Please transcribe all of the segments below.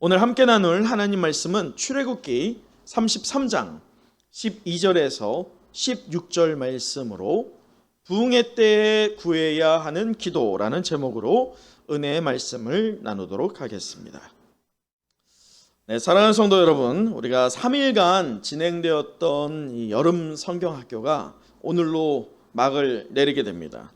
오늘 함께 나눌 하나님 말씀은 출애굽기 33장 12절에서 16절 말씀으로 부흥의 때에 구해야 하는 기도라는 제목으로 은혜의 말씀을 나누도록 하겠습니다. 네, 사랑하는 성도 여러분, 우리가 3일간 진행되었던 이 여름 성경학교가 오늘로 막을 내리게 됩니다.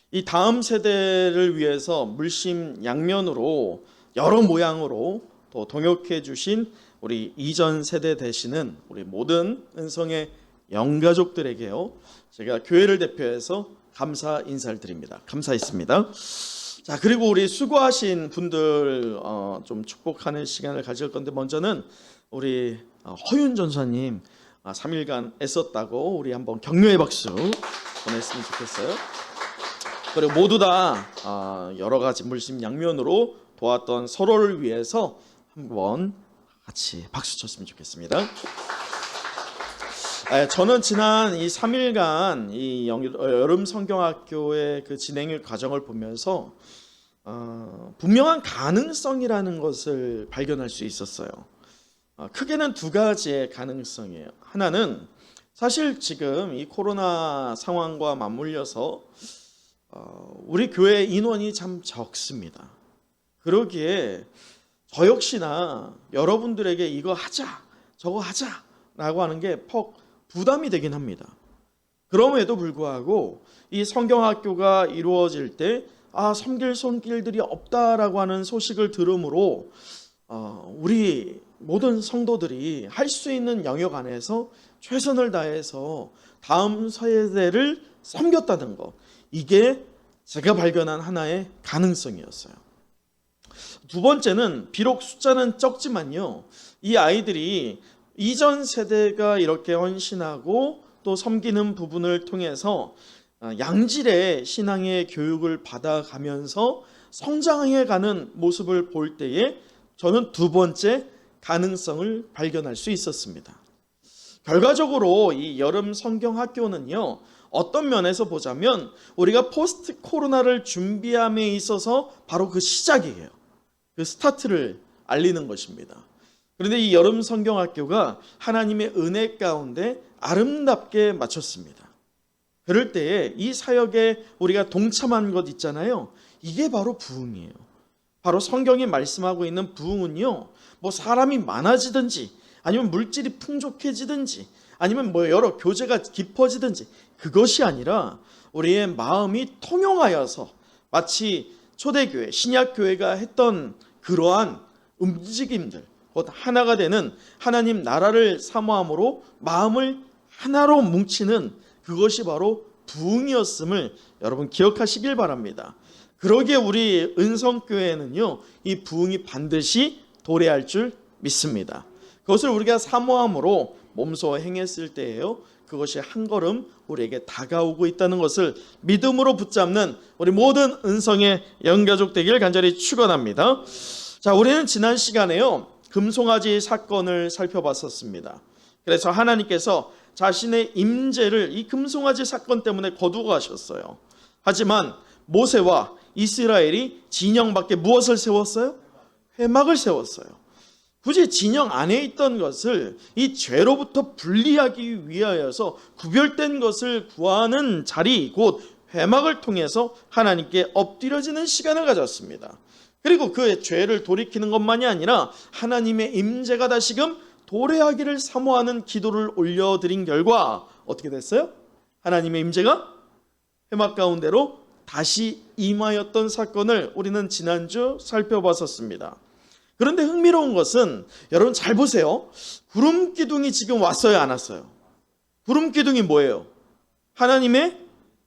이 다음 세대를 위해서 물심 양면으로 여러 모양으로 또 동역해 주신 우리 이전 세대 되시는 우리 모든 은성의 영가족들에게요, 제가 교회를 대표해서 감사 인사를 드립니다. 감사했습니다. 자, 그리고 우리 수고하신 분들 좀 축복하는 시간을 가질 건데, 먼저는 우리 허윤 전사님 3일간 애썼다고 우리 한번 격려의 박수 보냈으면 좋겠어요. 그리고 모두 다 여러 가지 물심 양면으로 도왔던 서로를 위해서 한번 같이 박수 쳤으면 좋겠습니다. 저는 지난 이 3일간 이 여름 성경학교의 그 진행 과정을 보면서 분명한 가능성이라는 것을 발견할 수 있었어요. 크게는 두 가지의 가능성이에요. 하나는 사실 지금 이 코로나 상황과 맞물려서 우리 교회 인원이 참 적습니다. 그러기에 저 역시나 여러분들에게 이거 하자, 저거 하자 라고 하는 게 퍽 부담이 되긴 합니다. 그럼에도 불구하고 이 성경학교가 이루어질 때 섬길 손길들이 없다라고 하는 소식을 들으므로 우리 모든 성도들이 할 수 있는 영역 안에서 최선을 다해서 다음 세대를 섬겼다는 것, 이게 제가 발견한 하나의 가능성이었어요. 두 번째는 비록 숫자는 적지만요, 이 아이들이 이전 세대가 이렇게 헌신하고 또 섬기는 부분을 통해서 양질의 신앙의 교육을 받아가면서 성장해가는 모습을 볼 때에 저는 두 번째 가능성을 발견할 수 있었습니다. 결과적으로 이 여름 성경학교는요, 어떤 면에서 보자면 우리가 포스트 코로나를 준비함에 있어서 바로 그 시작이에요. 그 스타트를 알리는 것입니다. 그런데 이 여름 성경학교가 하나님의 은혜 가운데 아름답게 마쳤습니다. 그럴 때에 이 사역에 우리가 동참한 것 있잖아요. 이게 바로 부흥이에요. 바로 성경이 말씀하고 있는 부흥은요, 뭐 사람이 많아지든지 아니면 물질이 풍족해지든지 아니면 뭐 여러 교제가 깊어지든지 그것이 아니라 우리의 마음이 통용하여서 마치 초대교회, 신약교회가 했던 그러한 움직임들, 곧 하나가 되는 하나님 나라를 사모함으로 마음을 하나로 뭉치는 그것이 바로 부흥이었음을 여러분 기억하시길 바랍니다. 그러기에 우리 은성교회는요, 이 부흥이 반드시 도래할 줄 믿습니다. 그것을 우리가 사모함으로 몸소 행했을 때에요, 그것이 한 걸음 우리에게 다가오고 있다는 것을 믿음으로 붙잡는 우리 모든 은성의 영가족 되길 간절히 축원합니다. 자, 우리는 지난 시간에요, 금송아지 사건을 살펴봤었습니다. 그래서 하나님께서 자신의 임재를 이 금송아지 사건 때문에 거두고 가셨어요. 하지만 모세와 이스라엘이 진영 밖에 무엇을 세웠어요? 회막을 세웠어요. 굳이 진영 안에 있던 것을 이 죄로부터 분리하기 위하여서 구별된 것을 구하는 자리, 곧 회막을 통해서 하나님께 엎드려지는 시간을 가졌습니다. 그리고 그 죄를 돌이키는 것만이 아니라 하나님의 임재가 다시금 도래하기를 사모하는 기도를 올려드린 결과 어떻게 됐어요? 하나님의 임재가 회막 가운데로 다시 임하였던 사건을 우리는 지난주 살펴봤었습니다. 그런데 흥미로운 것은 여러분 잘 보세요. 구름 기둥이 지금 왔어요, 안 왔어요? 구름 기둥이 뭐예요? 하나님의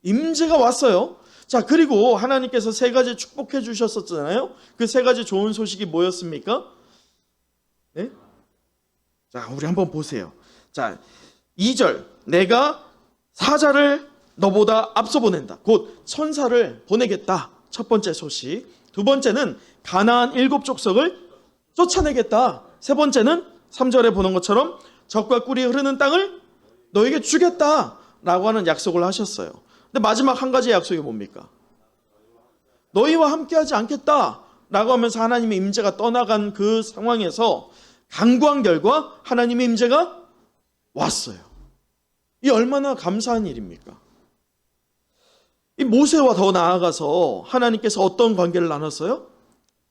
임재가 왔어요. 자, 그리고 하나님께서 세 가지 축복해 주셨었잖아요. 그 세 가지 좋은 소식이 뭐였습니까? 네? 자, 우리 한번 보세요. 자, 2절, 내가 사자를 너보다 앞서 보낸다. 곧 천사를 보내겠다. 첫 번째 소식. 두 번째는 가나안 7족속을 쫓아내겠다. 세 번째는 3절에 보는 것처럼 젖과 꿀이 흐르는 땅을 너에게 주겠다 라고 하는 약속을 하셨어요. 근데 마지막 한 가지 약속이 뭡니까? 너희와 함께하지 않겠다 라고 하면서 하나님의 임재가 떠나간 그 상황에서 간구한 결과 하나님의 임재가 왔어요. 이 얼마나 감사한 일입니까? 이 모세와 더 나아가서 하나님께서 어떤 관계를 나눴어요?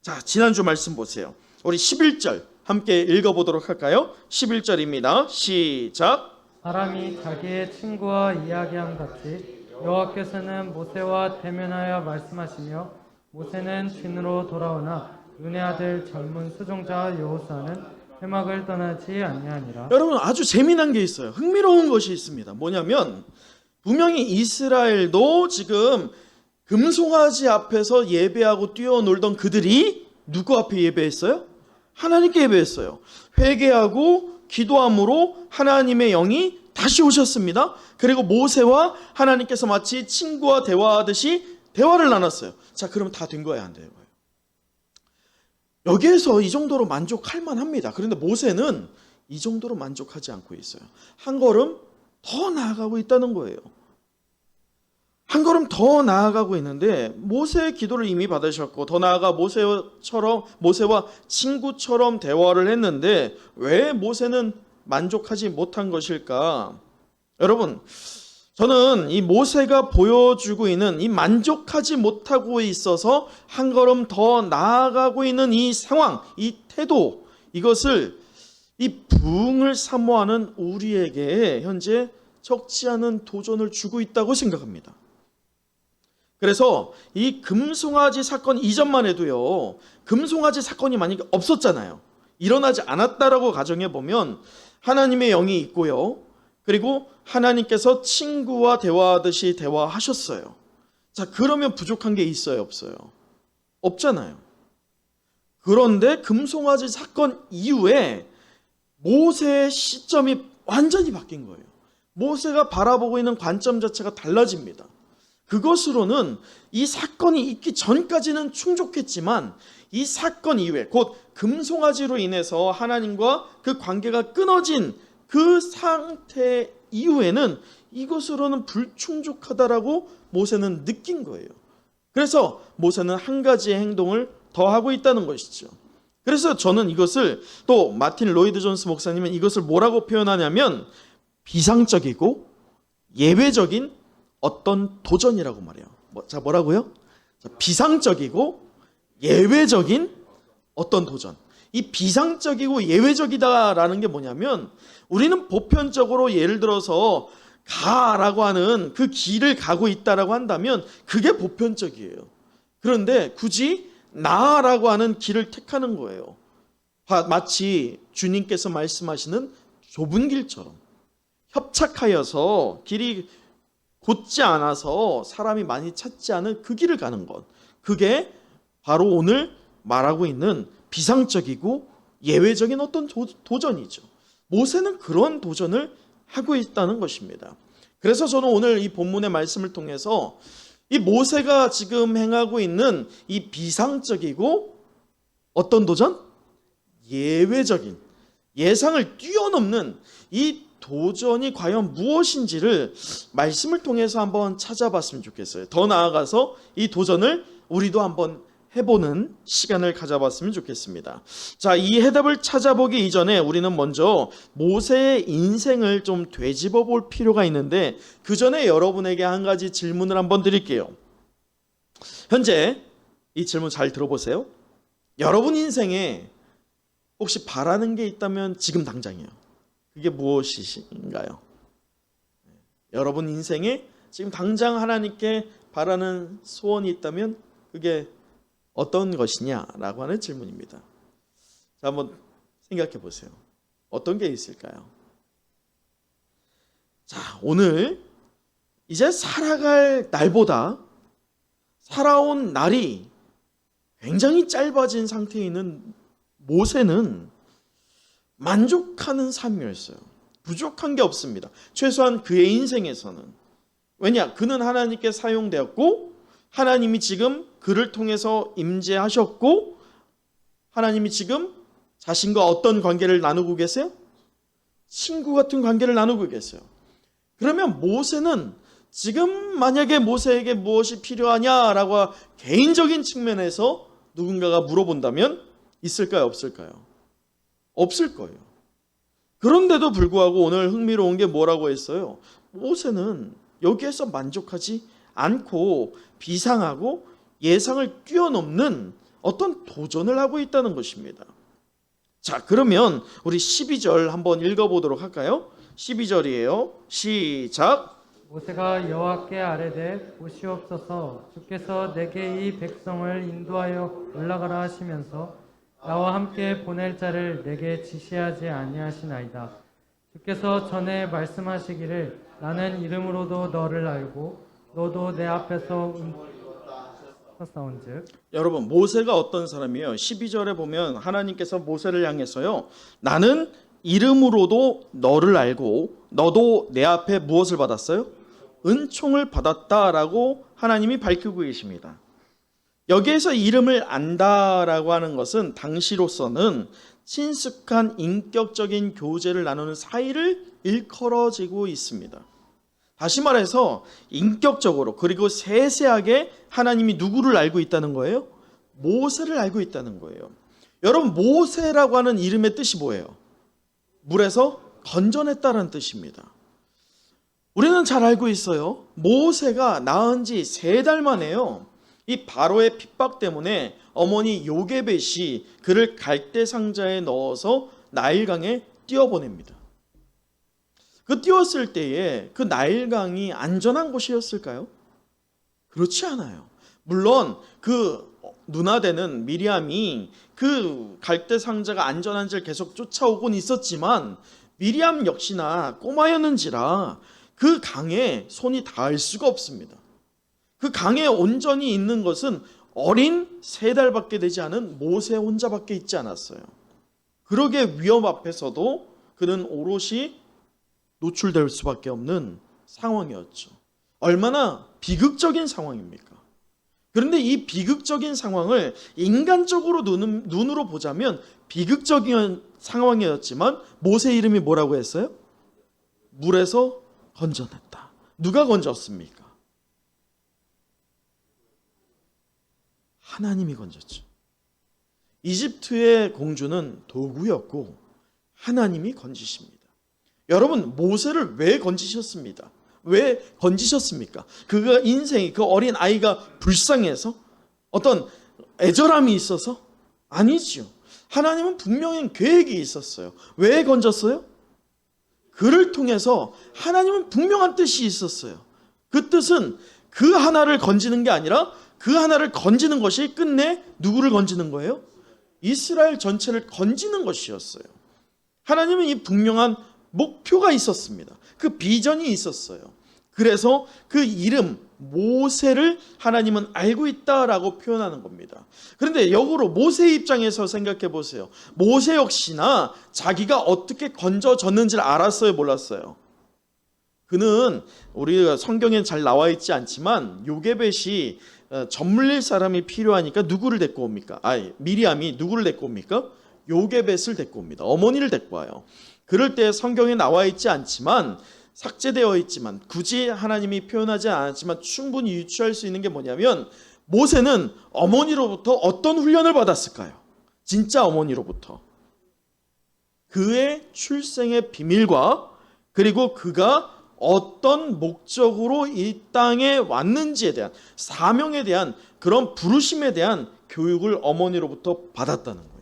자, 지난주 말씀 보세요. 우리 11절 함께 읽어보도록 할까요? 11절입니다. 시작. 사람이 자기의 친구와 이야기함 같이 여호와께서는 모세와 대면하여 말씀하시며 모세는 진으로 돌아오나 눈의 아들 젊은 수종자 여호수아는 회막을 떠나지 아니하니라. 여러분, 아주 재미난 게 있어요. 흥미로운 것이 있습니다. 뭐냐면 분명히 이스라엘도 지금 금송아지 앞에서 예배하고 뛰어놀던 그들이 누구 앞에 예배했어요? 하나님께 예배했어요. 회개하고 기도함으로 하나님의 영이 다시 오셨습니다. 그리고 모세와 하나님께서 마치 친구와 대화하듯이 대화를 나눴어요. 자, 그러면 다 된 거예요, 안 돼요? 여기에서 이 정도로 만족할 만합니다. 그런데 모세는 이 정도로 만족하지 않고 있어요. 한 걸음 더 나아가고 있다는 거예요. 한 걸음 더 나아가고 있는데 모세의 기도를 이미 받으셨고 더 나아가 모세와 친구처럼 대화를 했는데 왜 모세는 만족하지 못한 것일까? 여러분, 저는 이 모세가 보여주고 있는 이 만족하지 못하고 있어서 한 걸음 더 나아가고 있는 이 상황, 이 태도, 이것을 이 부흥을 사모하는 우리에게 현재 적지 않은 도전을 주고 있다고 생각합니다. 그래서 이 금송아지 사건 이전만 해도요, 금송아지 사건이 만약에 없었잖아요. 일어나지 않았다라고 가정해 보면 하나님의 영이 있고요, 그리고 하나님께서 친구와 대화하듯이 대화하셨어요. 자, 그러면 부족한 게 있어요, 없어요? 없잖아요. 그런데 금송아지 사건 이후에 모세의 시점이 완전히 바뀐 거예요. 모세가 바라보고 있는 관점 자체가 달라집니다. 그것으로는 이 사건이 있기 전까지는 충족했지만 이 사건 이후에 곧 금송아지로 인해서 하나님과 그 관계가 끊어진 그 상태 이후에는 이것으로는 불충족하다라고 모세는 느낀 거예요. 그래서 모세는 한 가지의 행동을 더 하고 있다는 것이죠. 그래서 저는 이것을 또 마틴 로이드 존스 목사님은 이것을 뭐라고 표현하냐면 비상적이고 예외적인 어떤 도전이라고 말해요. 자, 뭐라고요? 비상적이고 예외적인 어떤 도전. 이 비상적이고 예외적이다라는 게 뭐냐면 우리는 보편적으로 예를 들어서 가라고 하는 그 길을 가고 있다라고 한다면 그게 보편적이에요. 그런데 굳이 나라고 하는 길을 택하는 거예요. 마치 주님께서 말씀하시는 좁은 길처럼 협착하여서 길이 곧지 않아서 사람이 많이 찾지 않은 그 길을 가는 것. 그게 바로 오늘 말하고 있는 비상적이고 예외적인 어떤 도전이죠. 모세는 그런 도전을 하고 있다는 것입니다. 그래서 저는 오늘 이 본문의 말씀을 통해서 이 모세가 지금 행하고 있는 이 비상적이고 어떤 도전? 예외적인, 예상을 뛰어넘는 이 도전이 과연 무엇인지를 말씀을 통해서 한번 찾아봤으면 좋겠어요. 더 나아가서 이 도전을 우리도 한번 해보는 시간을 가져봤으면 좋겠습니다. 자, 이 해답을 찾아보기 이전에 우리는 먼저 모세의 인생을 좀 되짚어 볼 필요가 있는데 그 전에 여러분에게 한 가지 질문을 한번 드릴게요. 현재 이 질문 잘 들어보세요. 여러분 인생에 혹시 바라는 게 있다면 지금 당장이에요. 그게 무엇인가요? 여러분 인생에 지금 당장 하나님께 바라는 소원이 있다면 그게 어떤 것이냐라고 하는 질문입니다. 자, 한번 생각해 보세요. 어떤 게 있을까요? 자, 오늘 이제 살아갈 날보다 살아온 날이 굉장히 짧아진 상태에 있는 모세는 만족하는 삶이었어요. 부족한 게 없습니다. 최소한 그의 인생에서는. 왜냐? 그는 하나님께 사용되었고 하나님이 지금 그를 통해서 임재하셨고 하나님이 지금 자신과 어떤 관계를 나누고 계세요? 친구 같은 관계를 나누고 계세요. 그러면 모세는 지금 만약에 모세에게 무엇이 필요하냐라고 개인적인 측면에서 누군가가 물어본다면 있을까요? 없을까요? 없을 거예요. 그런데도 불구하고 오늘 흥미로운 게 뭐라고 했어요? 모세는 여기에서 만족하지 않고 비상하고 예상을 뛰어넘는 어떤 도전을 하고 있다는 것입니다. 자, 그러면 우리 12절 한번 읽어보도록 할까요? 12절이에요. 시작. 모세가 여호와께 아뢰되 보시옵소서 주께서 내게 이 백성을 인도하여 올라가라 하시면서 나와 함께 보낼 자를 내게 지시하지 아니하시나이다. 주께서 전에 말씀하시기를 나는 이름으로도 너를 알고 너도 내 앞에서 싸운즉. 여러분, 모세가 어떤 사람이에요? 12절에 보면 하나님께서 모세를 향해서요, 나는 이름으로도 너를 알고 너도 내 앞에 무엇을 받았어요? 은총을 받았다라고 하나님이 밝히고 계십니다. 여기에서 이름을 안다라고 하는 것은 당시로서는 친숙한 인격적인 교제를 나누는 사이를 일컬어지고 있습니다. 다시 말해서 인격적으로 그리고 세세하게 하나님이 누구를 알고 있다는 거예요? 모세를 알고 있다는 거예요. 여러분, 모세라고 하는 이름의 뜻이 뭐예요? 물에서 건져냈다는 뜻입니다. 우리는 잘 알고 있어요. 모세가 낳은 지 3달 만에요, 이 바로의 핍박 때문에 어머니 요게벳이 그를 갈대 상자에 넣어서 나일강에 띄워보냅니다. 그 띄웠을 때에 그 나일강이 안전한 곳이었을까요? 그렇지 않아요. 물론 그 누나 되는 미리암이 그 갈대 상자가 안전한지를 계속 쫓아오곤 있었지만 미리암 역시나 꼬마였는지라 그 강에 손이 닿을 수가 없습니다. 그 강에 온전히 있는 것은 어린 3달밖에 되지 않은 모세 혼자밖에 있지 않았어요. 그러게 위험 앞에서도 그는 오롯이 노출될 수밖에 없는 상황이었죠. 얼마나 비극적인 상황입니까? 그런데 이 비극적인 상황을 인간적으로 눈으로 보자면 비극적인 상황이었지만 모세 이름이 뭐라고 했어요? 물에서 건져냈다. 누가 건졌습니까? 하나님이 건졌죠. 이집트의 공주는 도구였고 하나님이 건지십니다. 여러분, 모세를 왜 건지셨습니다? 왜 건지셨습니까? 그가 인생이, 그 어린 아이가 불쌍해서? 어떤 애절함이 있어서? 아니지요. 하나님은 분명히 계획이 있었어요. 왜 건졌어요? 그를 통해서 하나님은 분명한 뜻이 있었어요. 그 뜻은 그 하나를 건지는 게 아니라 그 하나를 건지는 것이 끝내 누구를 건지는 거예요? 이스라엘 전체를 건지는 것이었어요. 하나님은 이 분명한 목표가 있었습니다. 그 비전이 있었어요. 그래서 그 이름 모세를 하나님은 알고 있다라고 표현하는 겁니다. 그런데 역으로 모세 입장에서 생각해 보세요. 모세 역시나 자기가 어떻게 건져졌는지를 알았어요, 몰랐어요? 그는 우리가 성경에 잘 나와 있지 않지만 요게벳이 젖 물릴 사람이 필요하니까 누구를 데리고 옵니까? 미리암이 누구를 데리고 옵니까? 요게벳을 데리고 옵니다. 어머니를 데리고 와요. 그럴 때 성경에 나와 있지 않지만, 삭제되어 있지만, 굳이 하나님이 표현하지 않았지만 충분히 유추할 수 있는 게 뭐냐면, 모세는 어머니로부터 어떤 훈련을 받았을까요? 진짜 어머니로부터 그의 출생의 비밀과 그리고 그가 어떤 목적으로 이 땅에 왔는지에 대한, 사명에 대한, 그런 부르심에 대한 교육을 어머니로부터 받았다는 거예요.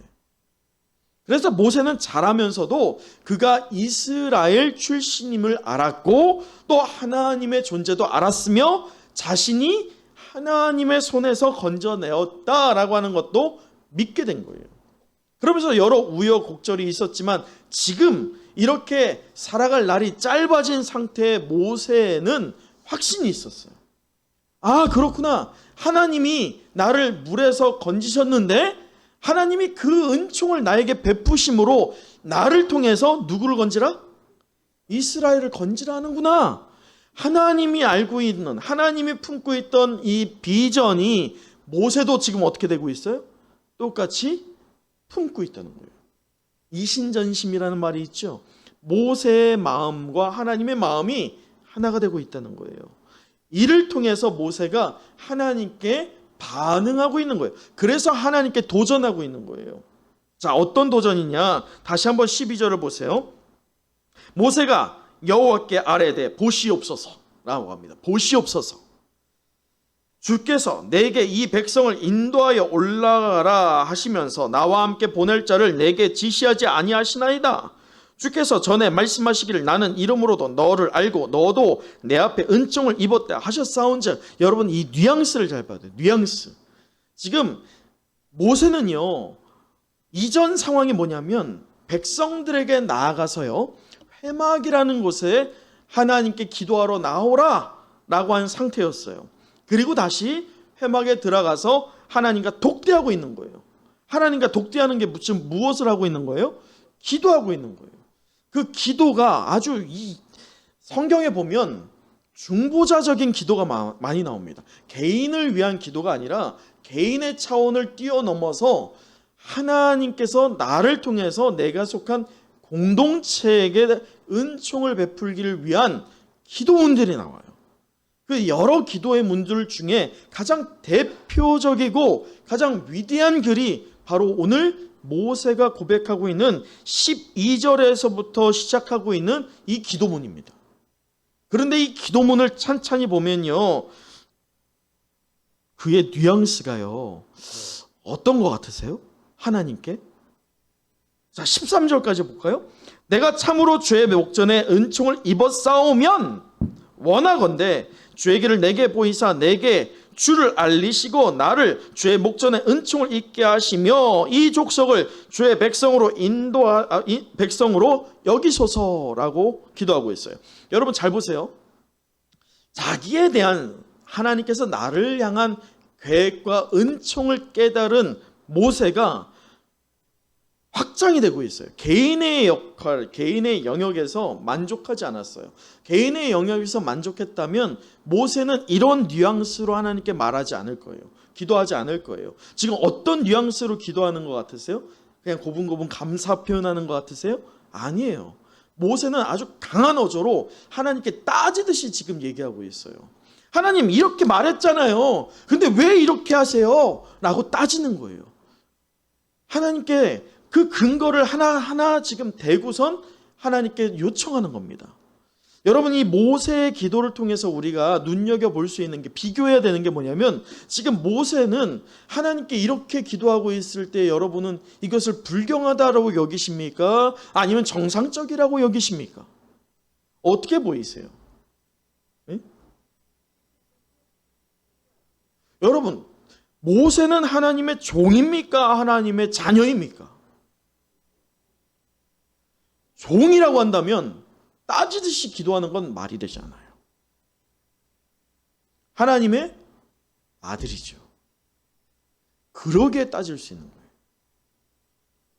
그래서 모세는 자라면서도 그가 이스라엘 출신임을 알았고 또 하나님의 존재도 알았으며 자신이 하나님의 손에서 건져내었다라고 하는 것도 믿게 된 거예요. 그러면서 여러 우여곡절이 있었지만 지금 이렇게 살아갈 날이 짧아진 상태의 모세는 확신이 있었어요. 아, 그렇구나. 하나님이 나를 물에서 건지셨는데 하나님이 그 은총을 나에게 베푸심으로 나를 통해서 누구를 건지라? 이스라엘을 건지라 하는구나. 하나님이 알고 있는, 하나님이 품고 있던 이 비전이 모세도 지금 어떻게 되고 있어요? 똑같이 품고 있다는 거예요. 이신전심이라는 말이 있죠. 모세의 마음과 하나님의 마음이 하나가 되고 있다는 거예요. 이를 통해서 모세가 하나님께 반응하고 있는 거예요. 그래서 하나님께 도전하고 있는 거예요. 자, 어떤 도전이냐? 다시 한번 12절을 보세요. 모세가 여호와께 아뢰되 보시옵소서라고 합니다. 보시옵소서. 주께서 내게 이 백성을 인도하여 올라가라 하시면서 나와 함께 보낼 자를 내게 지시하지 아니하시나이다. 주께서 전에 말씀하시기를 나는 이름으로도 너를 알고 너도 내 앞에 은총을 입었다 하셨사온즉. 여러분, 이 뉘앙스를 잘 봐야 돼요. 뉘앙스. 지금 모세는요, 이전 상황이 뭐냐면 백성들에게 나아가서요, 회막이라는 곳에 하나님께 기도하러 나오라 라고 한 상태였어요. 그리고 다시 회막에 들어가서 하나님과 독대하고 있는 거예요. 하나님과 독대하는 게 지금 무엇을 하고 있는 거예요? 기도하고 있는 거예요. 그 기도가 아주 이 성경에 보면 중보자적인 기도가 많이 나옵니다. 개인을 위한 기도가 아니라 개인의 차원을 뛰어넘어서 하나님께서 나를 통해서 내가 속한 공동체에게 은총을 베풀기를 위한 기도문들이 나와요. 그 여러 기도의 문들 중에 가장 대표적이고 가장 위대한 글이 바로 오늘 모세가 고백하고 있는 12절에서부터 시작하고 있는 이 기도문입니다. 그런데 이 기도문을 찬찬히 보면요, 그의 뉘앙스가요, 어떤 것 같으세요? 하나님께? 자, 13절까지 볼까요? 내가 참으로 주의 목전에 은총을 입었사오면 원하건대 주의 길을 내게 보이사 내게 주를 알리시고 나를 주의 목전에 은총을 입게 하시며 이 족속을 주의 백성으로 백성으로 여기소서라고 기도하고 있어요. 여러분 잘 보세요. 자기에 대한 하나님께서 나를 향한 계획과 은총을 깨달은 모세가 확장이 되고 있어요. 개인의 역할, 개인의 영역에서 만족하지 않았어요. 개인의 영역에서 만족했다면 모세는 이런 뉘앙스로 하나님께 말하지 않을 거예요. 기도하지 않을 거예요. 지금 어떤 뉘앙스로 기도하는 것 같으세요? 그냥 고분고분 감사 표현하는 것 같으세요? 아니에요. 모세는 아주 강한 어조로 하나님께 따지듯이 지금 얘기하고 있어요. 하나님 이렇게 말했잖아요. 근데 왜 이렇게 하세요? 라고 따지는 거예요. 하나님께 그 근거를 하나하나 지금 대고선 하나님께 요청하는 겁니다. 여러분, 이 모세의 기도를 통해서 우리가 눈여겨볼 수 있는 게, 비교해야 되는 게 뭐냐면, 지금 모세는 하나님께 이렇게 기도하고 있을 때 여러분은 이것을 불경하다라고 여기십니까? 아니면 정상적이라고 여기십니까? 어떻게 보이세요? 네? 여러분, 모세는 하나님의 종입니까? 하나님의 자녀입니까? 종이라고 한다면 따지듯이 기도하는 건 말이 되지 않아요. 하나님의 아들이죠. 그러기에 따질 수 있는 거예요.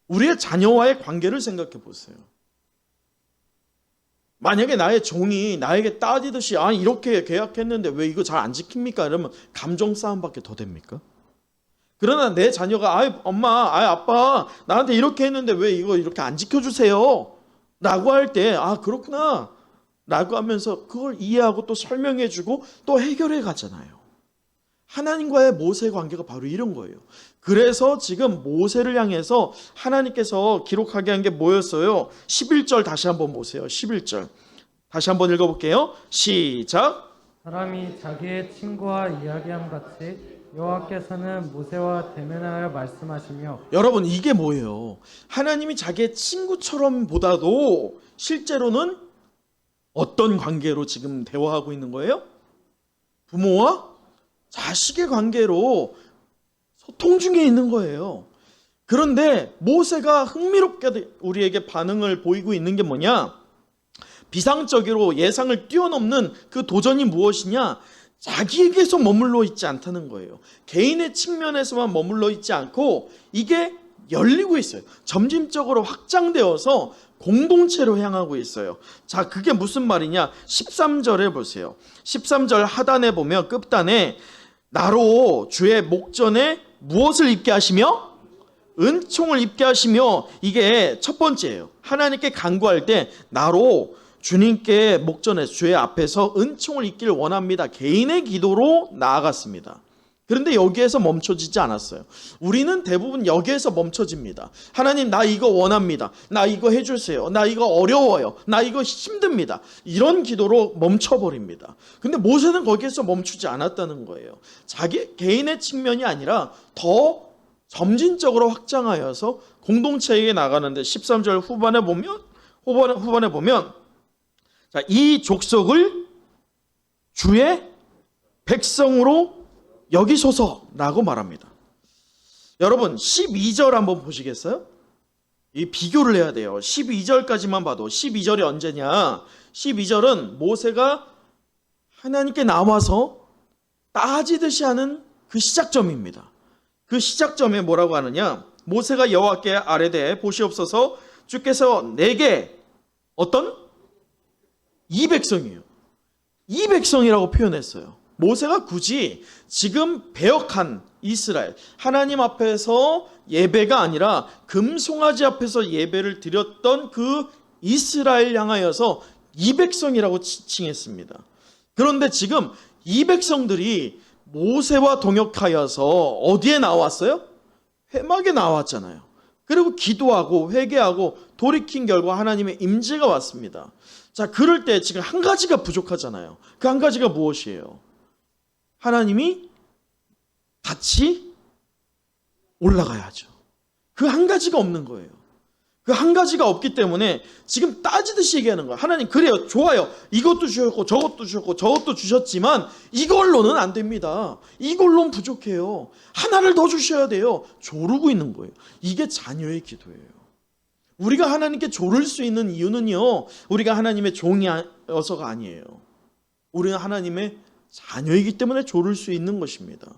우리의 자녀와의 관계를 생각해 보세요. 만약에 나의 종이 나에게 따지듯이 이렇게 계약했는데 왜 이거 잘 안 지킵니까? 이러면 감정 싸움밖에 더 됩니까? 그러나 내 자녀가 엄마, 아빠 나한테 이렇게 했는데 왜 이거 이렇게 안 지켜주세요? 라고 할 때 그렇구나 라고 하면서 그걸 이해하고 또 설명해주고 또 해결해 가잖아요. 하나님과의 모세의 관계가 바로 이런 거예요. 그래서 지금 모세를 향해서 하나님께서 기록하게 한 게 뭐였어요? 11절 다시 한번 보세요. 11절 다시 한번 읽어볼게요. 시작. 사람이 자기의 친구와 이야기함 같이 여호와께서는 모세와 대면하여 말씀하시며. 여러분, 이게 뭐예요? 하나님이 자기의 친구처럼 보다도 실제로는 어떤 관계로 지금 대화하고 있는 거예요? 부모와 자식의 관계로 소통 중에 있는 거예요. 그런데 모세가 흥미롭게 우리에게 반응을 보이고 있는 게 뭐냐? 비상적으로 예상을 뛰어넘는 그 도전이 무엇이냐? 자기에게서 머물러 있지 않다는 거예요. 개인의 측면에서만 머물러 있지 않고 이게 열리고 있어요. 점진적으로 확장되어서 공동체로 향하고 있어요. 자, 그게 무슨 말이냐? 13절에 보세요. 13절 하단에 보면 끝단에 나로 주의 목전에 무엇을 입게 하시며? 은총을 입게 하시며. 이게 첫 번째예요. 하나님께 간구할 때 나로 주님께 목전에 주의 앞에서 은총을 입기를 원합니다. 개인의 기도로 나아갔습니다. 그런데 여기에서 멈춰지지 않았어요. 우리는 대부분 여기에서 멈춰집니다. 하나님, 나 이거 원합니다. 나 이거 해주세요. 나 이거 어려워요. 나 이거 힘듭니다. 이런 기도로 멈춰버립니다. 근데 모세는 거기에서 멈추지 않았다는 거예요. 자기 개인의 측면이 아니라 더 점진적으로 확장하여서 공동체에게 나가는데 13절 후반에 보면 자, 이 족속을 주의 백성으로 여기소서라고 말합니다. 여러분 12절 한번 보시겠어요? 이 비교를 해야 돼요. 12절까지만 봐도 12절이 언제냐? 12절은 모세가 하나님께 나와서 따지듯이 하는 그 시작점입니다. 그 시작점에 뭐라고 하느냐? 모세가 여호와께 아뢰되 보시옵소서 주께서 내게 어떤? 이 백성이에요. 이 백성이라고 표현했어요. 모세가 굳이 지금 배역한 이스라엘, 하나님 앞에서 예배가 아니라 금송아지 앞에서 예배를 드렸던 그 이스라엘 향하여서 이 백성이라고 칭했습니다. 그런데 지금 이 백성들이 모세와 동역하여서 어디에 나왔어요? 회막에 나왔잖아요. 그리고 기도하고 회개하고 돌이킨 결과 하나님의 임재가 왔습니다. 자, 그럴 때 지금 한 가지가 부족하잖아요. 그 한 가지가 무엇이에요? 하나님이 같이 올라가야죠. 그 한 가지가 없는 거예요. 그 한 가지가 없기 때문에 지금 따지듯이 얘기하는 거예요. 하나님, 그래요, 좋아요. 이것도 주셨고 저것도 주셨고 저것도 주셨지만 이걸로는 안 됩니다. 이걸로는 부족해요. 하나를 더 주셔야 돼요. 조르고 있는 거예요. 이게 자녀의 기도예요. 우리가 하나님께 조를 수 있는 이유는요, 우리가 하나님의 종이어서가 아니에요. 우리는 하나님의 자녀이기 때문에 조를 수 있는 것입니다.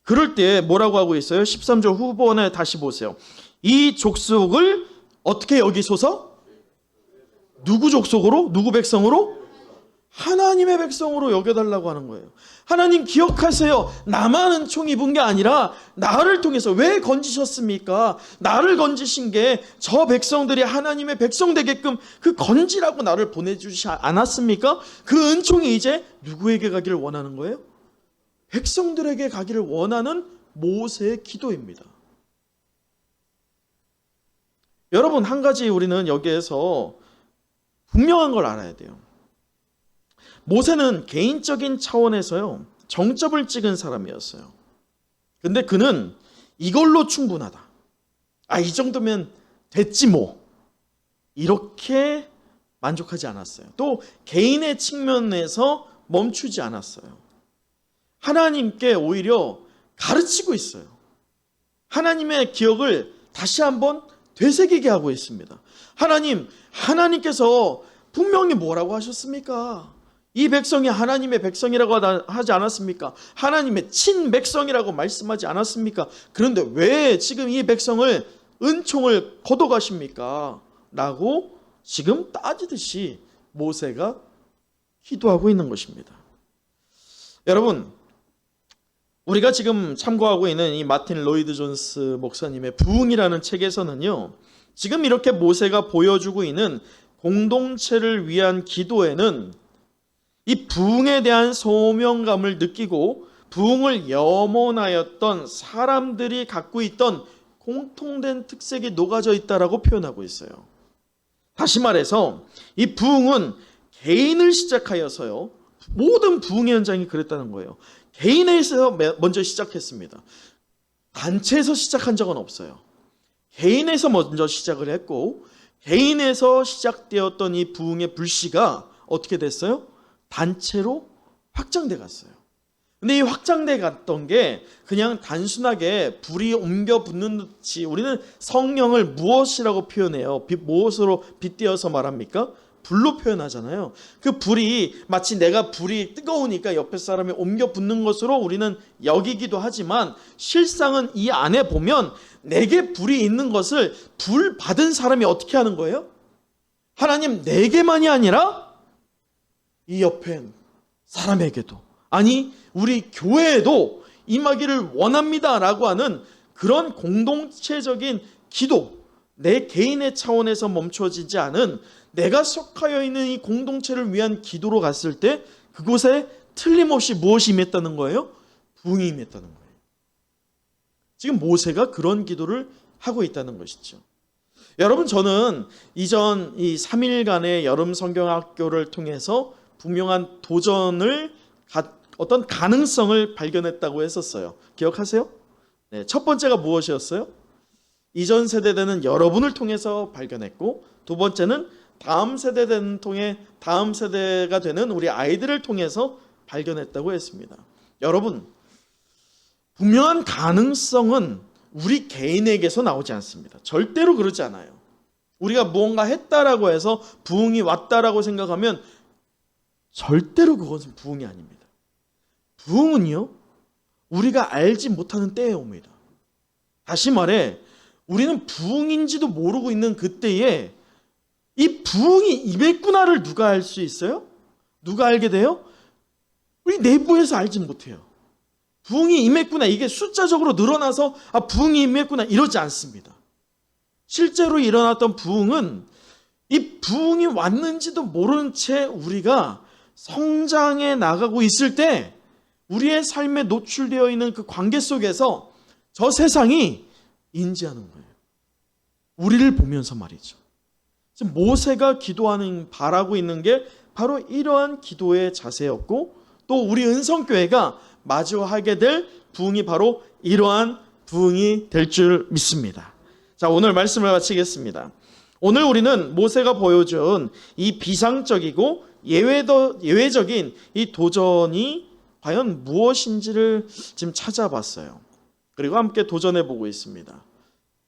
그럴 때 뭐라고 하고 있어요? 13절 후반에 다시 보세요. 이 족속을 어떻게 여기소서? 누구 족속으로? 누구 백성으로? 하나님의 백성으로 여겨달라고 하는 거예요. 하나님 기억하세요. 나만 은총 입은 게 아니라 나를 통해서 왜 건지셨습니까? 나를 건지신 게 저 백성들이 하나님의 백성 되게끔 그 건지라고 나를 보내주지 않았습니까? 그 은총이 이제 누구에게 가기를 원하는 거예요? 백성들에게 가기를 원하는 모세의 기도입니다. 여러분, 한 가지 우리는 여기에서 분명한 걸 알아야 돼요. 모세는 개인적인 차원에서요, 정점을 찍은 사람이었어요. 근데 그는 이걸로 충분하다. 아, 이 정도면 됐지 뭐. 이렇게 만족하지 않았어요. 또 개인의 측면에서 멈추지 않았어요. 하나님께 오히려 가르치고 있어요. 하나님의 기억을 다시 한번 되새기게 하고 있습니다. 하나님께서 분명히 뭐라고 하셨습니까? 이 백성이 하나님의 백성이라고 하지 않았습니까? 하나님의 친백성이라고 말씀하지 않았습니까? 그런데 왜 지금 이 백성을 은총을 거둬가십니까? 라고 지금 따지듯이 모세가 기도하고 있는 것입니다. 여러분, 우리가 지금 참고하고 있는 이 마틴 로이드 존스 목사님의 부흥이라는 책에서는요, 지금 이렇게 모세가 보여주고 있는 공동체를 위한 기도에는 이 부흥에 대한 소명감을 느끼고 부흥을 염원하였던 사람들이 갖고 있던 공통된 특색이 녹아져 있다라고 표현하고 있어요. 다시 말해서 이 부흥은 개인을 시작하여서요, 모든 부흥의 현장이 그랬다는 거예요. 개인에서 먼저 시작했습니다. 단체에서 시작한 적은 없어요. 개인에서 먼저 시작을 했고, 개인에서 시작되었던 이 부흥의 불씨가 어떻게 됐어요? 단체로 확장돼 갔어요. 근데 이 확장돼 갔던 게 그냥 단순하게 불이 옮겨 붙는 듯이, 우리는 성령을 무엇이라고 표현해요? 무엇으로 빗대어서 말합니까? 불로 표현하잖아요. 그 불이 마치 내가 불이 뜨거우니까 옆에 사람이 옮겨 붙는 것으로 우리는 여기기도 하지만, 실상은 이 안에 보면 내게 불이 있는 것을 불 받은 사람이 어떻게 하는 거예요? 하나님, 내게만이 아니라 이 옆에 사람에게도, 아니 우리 교회에도 임하기를 원합니다라고 하는 그런 공동체적인 기도, 내 개인의 차원에서 멈춰지지 않은 내가 속하여 있는 이 공동체를 위한 기도로 갔을 때 그곳에 틀림없이 무엇이 임했다는 거예요? 부흥이 임했다는 거예요. 지금 모세가 그런 기도를 하고 있다는 것이죠. 여러분, 저는 이전 이 3일간의 여름 성경학교를 통해서 분명한 도전을 어떤 가능성을 발견했다고 했었어요. 기억하세요? 네, 첫 번째가 무엇이었어요? 이전 세대들은 여러분을 통해서 발견했고, 두 번째는 다음 세대가 되는 우리 아이들을 통해서 발견했다고 했습니다. 여러분, 분명한 가능성은 우리 개인에게서 나오지 않습니다. 절대로 그러지 않아요. 우리가 무언가 했다라고 해서 부흥이 왔다라고 생각하면 절대로 그것은 부흥이 아닙니다. 부흥은요, 우리가 알지 못하는 때에 옵니다. 다시 말해, 우리는 부흥인지도 모르고 있는 그때에 이 부흥이 임했구나를 누가 알 수 있어요? 누가 알게 돼요? 우리 내부에서 알지 못해요. 부흥이 임했구나, 이게 숫자적으로 늘어나서 부흥이 임했구나 이러지 않습니다. 실제로 일어났던 부흥은 이 부흥이 왔는지도 모르는 채 우리가 성장해 나가고 있을 때 우리의 삶에 노출되어 있는 그 관계 속에서 저 세상이 인지하는 거예요. 우리를 보면서 말이죠. 지금 모세가 바라고 있는 게 바로 이러한 기도의 자세였고, 또 우리 은성교회가 마주하게 될 부흥이 바로 이러한 부흥이 될 줄 믿습니다. 자, 오늘 말씀을 마치겠습니다. 오늘 우리는 모세가 보여준 이 비상적이고 예외적인 이 도전이 과연 무엇인지를 지금 찾아봤어요. 그리고 함께 도전해 보고 있습니다.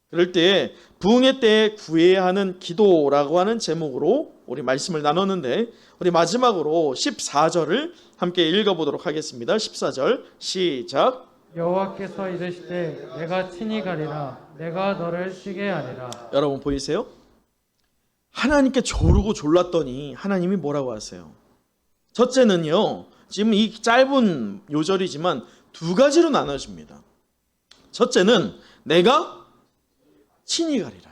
그럴 때 부흥의 때에 구해야 하는 기도라고 하는 제목으로 우리 말씀을 나눴는데, 우리 마지막으로 14절을 함께 읽어보도록 하겠습니다. 14절 시작. 여호와께서 이르시되 내가 친히 가리라. 내가 너를 쉬게 하리라. 여러분 보이세요? 하나님께 조르고 졸랐더니 하나님이 뭐라고 하세요? 첫째는요, 지금 이 짧은 요절이지만 두 가지로 나눠집니다. 첫째는 내가 친히 가리라.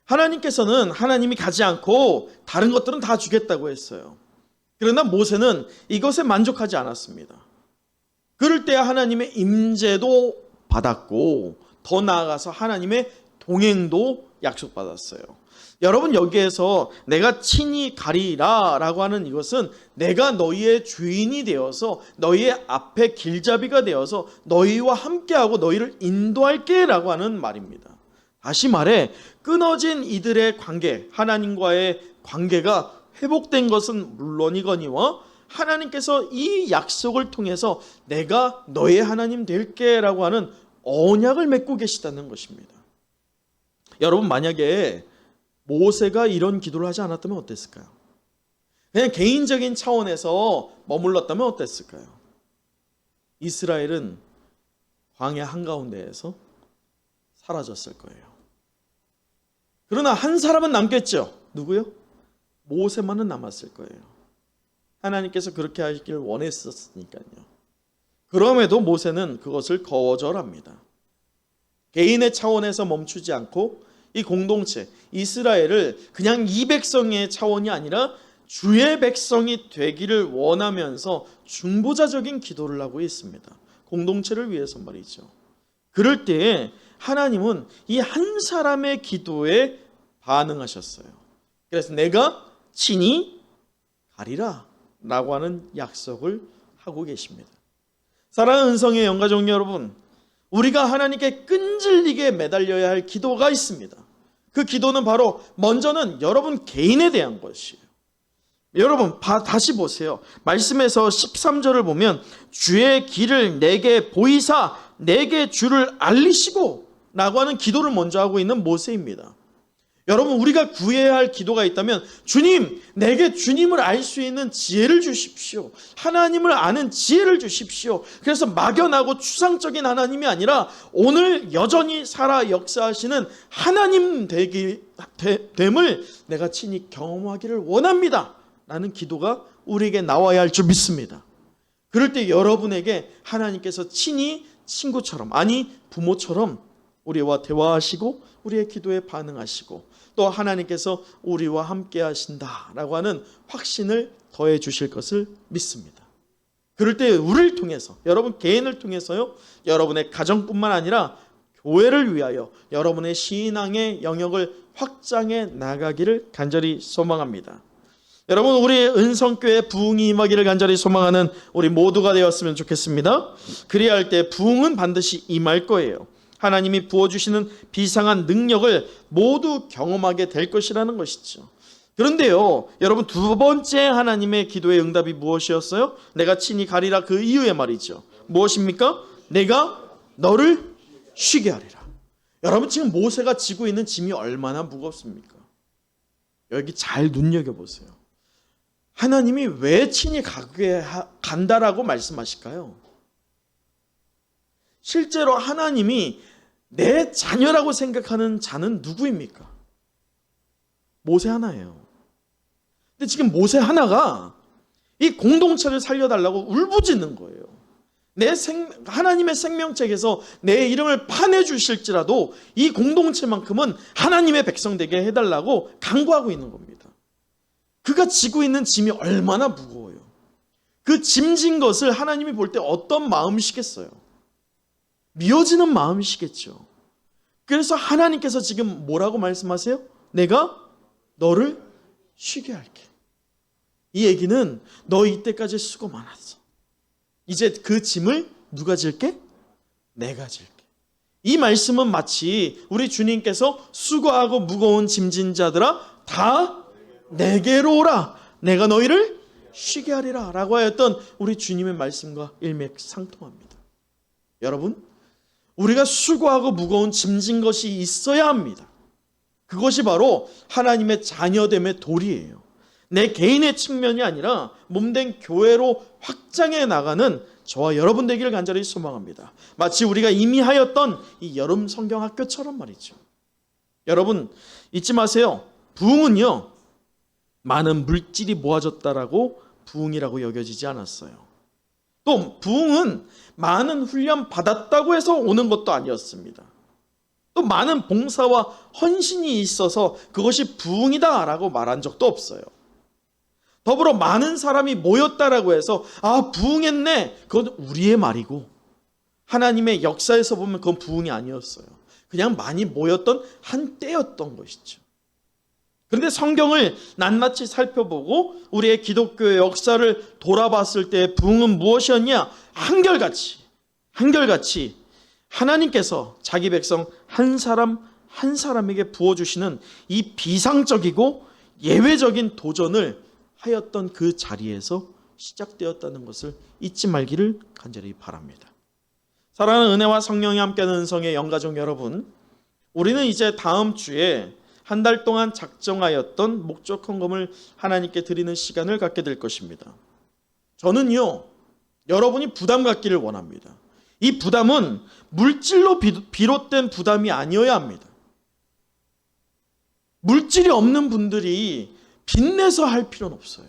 하나님께서는 하나님이 가지 않고 다른 것들은 다 주겠다고 했어요. 그러나 모세는 이것에 만족하지 않았습니다. 그럴 때 하나님의 임재도 받았고, 더 나아가서 하나님의 동행도 약속받았어요. 여러분, 여기에서 내가 친히 가리라 라고 하는 이것은 내가 너희의 주인이 되어서 너희의 앞에 길잡이가 되어서 너희와 함께하고 너희를 인도할게 라고 하는 말입니다. 다시 말해, 끊어진 이들의 관계, 하나님과의 관계가 회복된 것은 물론이거니와 하나님께서 이 약속을 통해서 내가 너의 하나님 될게 라고 하는 언약을 맺고 계시다는 것입니다. 여러분, 만약에 모세가 이런 기도를 하지 않았다면 어땠을까요? 그냥 개인적인 차원에서 머물렀다면 어땠을까요? 이스라엘은 광야 한가운데에서 사라졌을 거예요. 그러나 한 사람은 남겠죠. 누구요? 모세만은 남았을 거예요. 하나님께서 그렇게 하시길 원했었으니까요. 그럼에도 모세는 그것을 거절합니다. 개인의 차원에서 멈추지 않고 이 공동체 이스라엘을 그냥 이 백성의 차원이 아니라 주의 백성이 되기를 원하면서 중보자적인 기도를 하고 있습니다. 공동체를 위해서 말이죠. 그럴 때에 하나님은 이 한 사람의 기도에 반응하셨어요. 그래서 내가 친히 가리라 라고 하는 약속을 하고 계십니다. 사랑하는 은성의 영가족 여러분, 우리가 하나님께 끈질기게 매달려야 할 기도가 있습니다. 그 기도는 바로 먼저는 여러분 개인에 대한 것이에요. 여러분 다시 보세요. 말씀에서 13절을 보면 주의 길을 내게 보이사 내게 주를 알리시고 라고 하는 기도를 먼저 하고 있는 모세입니다. 여러분, 우리가 구해야 할 기도가 있다면 주님, 내게 주님을 알 수 있는 지혜를 주십시오. 하나님을 아는 지혜를 주십시오. 그래서 막연하고 추상적인 하나님이 아니라 오늘 여전히 살아 역사하시는 하나님 됨을 내가 친히 경험하기를 원합니다 라는 기도가 우리에게 나와야 할 줄 믿습니다. 그럴 때 여러분에게 하나님께서 친히 친구처럼, 아니 부모처럼 우리와 대화하시고 우리의 기도에 반응하시고 또 하나님께서 우리와 함께 하신다라고 하는 확신을 더해 주실 것을 믿습니다. 그럴 때 우리를 통해서, 여러분 개인을 통해서요, 여러분의 가정뿐만 아니라 교회를 위하여 여러분의 신앙의 영역을 확장해 나가기를 간절히 소망합니다. 여러분, 우리 은성교회 부흥이 임하기를 간절히 소망하는 우리 모두가 되었으면 좋겠습니다. 그래야 할 때 부흥은 반드시 임할 거예요. 하나님이 부어주시는 비상한 능력을 모두 경험하게 될 것이라는 것이죠. 그런데요, 여러분, 두 번째 하나님의 기도의 응답이 무엇이었어요? 내가 친히 가리라, 그 이유에 말이죠. 무엇입니까? 내가 너를 쉬게 하리라. 여러분, 지금 모세가 지고 있는 짐이 얼마나 무겁습니까? 여기 잘 눈여겨보세요. 하나님이 왜 친히 간다라고 말씀하실까요? 실제로 하나님이 내 자녀라고 생각하는 자는 누구입니까? 모세 하나예요. 근데 지금 모세 하나가 이 공동체를 살려달라고 울부짖는 거예요. 하나님의 생명책에서 내 이름을 파내 주실지라도 이 공동체만큼은 하나님의 백성 되게 해달라고 간구하고 있는 겁니다. 그가 지고 있는 짐이 얼마나 무거워요. 그 짐진 것을 하나님이 볼 때 어떤 마음이시겠어요? 미워지는 마음이시겠죠. 그래서 하나님께서 지금 뭐라고 말씀하세요? 내가 너를 쉬게 할게. 이 얘기는 너 이때까지 수고 많았어. 이제 그 짐을 누가 질게? 내가 질게. 이 말씀은 마치 우리 주님께서 수고하고 무거운 짐진 자들아 다 내게로 오라. 내가 너희를 쉬게 하리라 라고 하였던 우리 주님의 말씀과 일맥상통합니다. 여러분, 우리가 수고하고 무거운 짐진 것이 있어야 합니다. 그것이 바로 하나님의 자녀됨의 도리예요. 내 개인의 측면이 아니라 몸된 교회로 확장해 나가는 저와 여러분 되기를 간절히 소망합니다. 마치 우리가 이미 하였던 이 여름 성경학교처럼 말이죠. 여러분, 잊지 마세요. 부흥은요, 많은 물질이 모아졌다라고 부흥이라고 여겨지지 않았어요. 또 부흥은 많은 훈련 받았다고 해서 오는 것도 아니었습니다. 또 많은 봉사와 헌신이 있어서 그것이 부흥이다라고 말한 적도 없어요. 더불어 많은 사람이 모였다라고 해서 부흥했네, 그건 우리의 말이고 하나님의 역사에서 보면 그건 부흥이 아니었어요. 그냥 많이 모였던 한때였던 것이죠. 그런데 성경을 낱낱이 살펴보고 우리의 기독교의 역사를 돌아봤을 때 부흥은 무엇이었냐? 한결같이 하나님께서 자기 백성 한 사람 한 사람에게 부어주시는 이 비상적이고 예외적인 도전을 하였던 그 자리에서 시작되었다는 것을 잊지 말기를 간절히 바랍니다. 사랑하는 은혜와 성령이 함께하는 은성의 영가족 여러분, 우리는 이제 다음 주에 한 달 동안 작정하였던 목적 헌금을 하나님께 드리는 시간을 갖게 될 것입니다. 저는요, 여러분이 부담 갖기를 원합니다. 이 부담은 물질로 비롯된 부담이 아니어야 합니다. 물질이 없는 분들이 빚내서 할 필요는 없어요.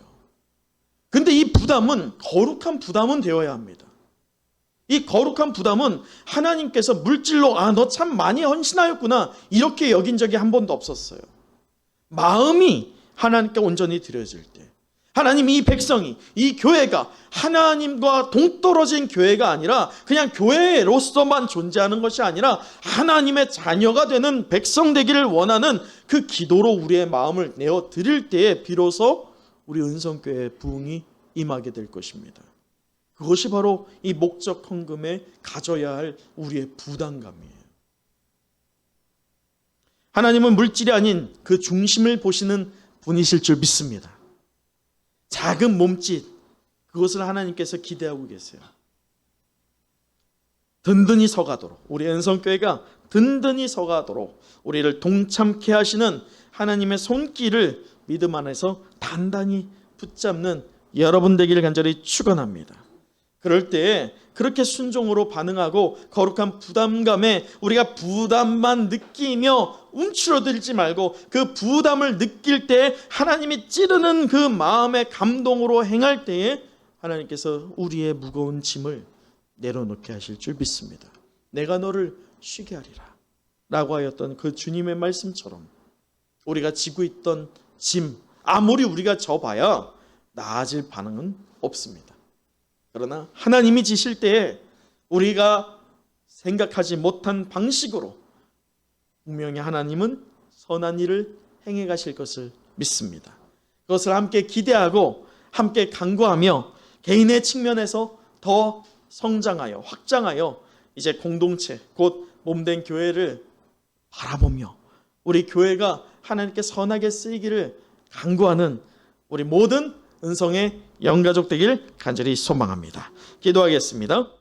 근데 이 부담은 거룩한 부담은 되어야 합니다. 이 거룩한 부담은 하나님께서 물질로 너 참 많이 헌신하였구나 이렇게 여긴 적이 한 번도 없었어요. 마음이 하나님께 온전히 드려질 때, 하나님 이 백성이, 이 교회가 하나님과 동떨어진 교회가 아니라 그냥 교회로서만 존재하는 것이 아니라 하나님의 자녀가 되는 백성 되기를 원하는 그 기도로 우리의 마음을 내어 드릴 때에 비로소 우리 은성교회의 부흥이 임하게 될 것입니다. 그것이 바로 이 목적 헌금에 가져야 할 우리의 부담감이에요. 하나님은 물질이 아닌 그 중심을 보시는 분이실 줄 믿습니다. 작은 몸짓, 그것을 하나님께서 기대하고 계세요. 든든히 서가도록, 우리 은성교회가 든든히 서가도록 우리를 동참케 하시는 하나님의 손길을 믿음 안에서 단단히 붙잡는 여러분 되기를 간절히 축원합니다. 그럴 때 그렇게 순종으로 반응하고 거룩한 부담감에 우리가 부담만 느끼며 움츠러들지 말고 그 부담을 느낄 때 하나님이 찌르는 그 마음의 감동으로 행할 때에 하나님께서 우리의 무거운 짐을 내려놓게 하실 줄 믿습니다. 내가 너를 쉬게 하리라 라고 하였던 그 주님의 말씀처럼 우리가 지고 있던 짐, 아무리 우리가 져봐야 나아질 반응은 없습니다. 그러나 하나님이 지실 때에 우리가 생각하지 못한 방식으로 분명히 하나님은 선한 일을 행해 가실 것을 믿습니다. 그것을 함께 기대하고 함께 간구하며 개인의 측면에서 더 성장하여 확장하여 이제 공동체 곧 몸된 교회를 바라보며 우리 교회가 하나님께 선하게 쓰이기를 간구하는 우리 모든 은성의 영가족 되길 간절히 소망합니다. 기도하겠습니다.